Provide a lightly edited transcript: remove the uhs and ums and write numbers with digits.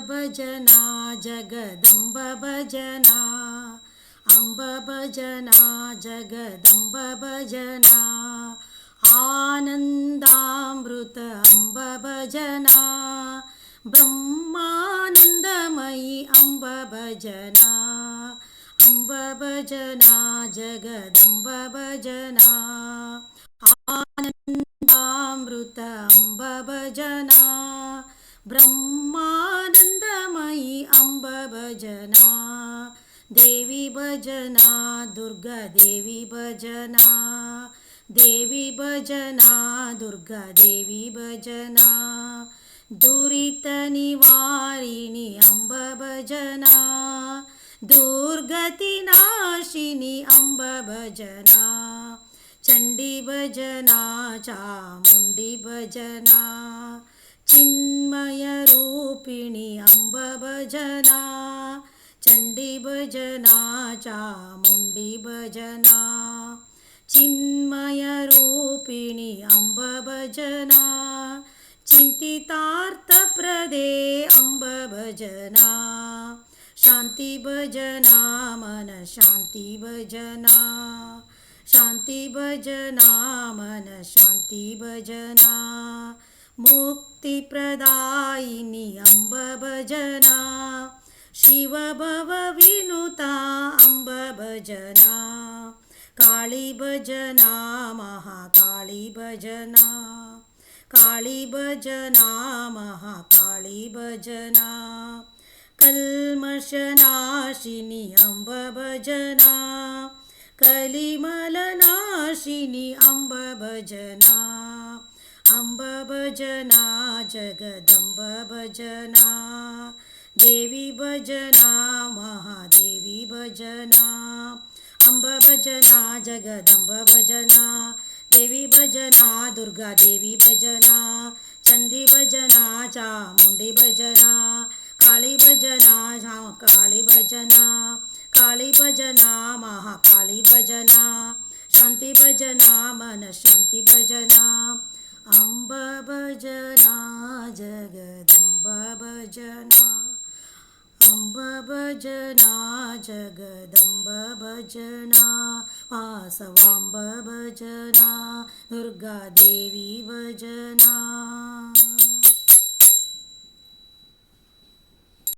भजना जगदम्ब भजना अम्ब भजना जगदम्ब भजना आनन्दामृत अम्ब भजना ब्रह्मानन्दमयी अम्ब भजना अम्ब भजना जगदम्ब भजना आनन्दामृत अम्ब भजना ब्रह्मानन्दमयी अम्ब भजना देवी भजना दुर्गा देवी भजना देवी भजना दुर्गा देवी भजना दुरितनिवारिणि अम्ब भजना दुर्गतिनाशिनि अम्ब भजना चण्डी भजना चामुण्डी भजना चिन्मयरूपिणि अम्ब भजना चण्डी भजना चामुण्डी भजना चिन्मयरूपिणि अम्ब भजना चिन्तितार्थप्रदे अम्ब भजना शान्ति भजना मन शान्ति भजना शान्ति भजना मन शान्ति भजना मुक्तिप्रदायिनि अम्ब भजना शिव भव विनुता अम्ब भजना काली भजना महाकाली भजना काली भजना महाकाली भजना कल्मषनाशिनि अम्ब भजना कलिमलनाशिनि अम्ब भजना अम्ब भजना जगदम्ब भजना देवी भजना महादेवी भजना अम्ब भजना जगदम्ब भजना देवी भजना दुर्गा देवी भजना चण्डी भजना चामुण्डी भजना काली भजना काली भजना काली भजना महाकाली भजना शान्ति भजना मन शान्ति भजना अम्ब भजना जगदम्ब भजना अम्ब भजना जगदम्ब भजना वासवाम्ब भजना दुर्गा देवी भजना।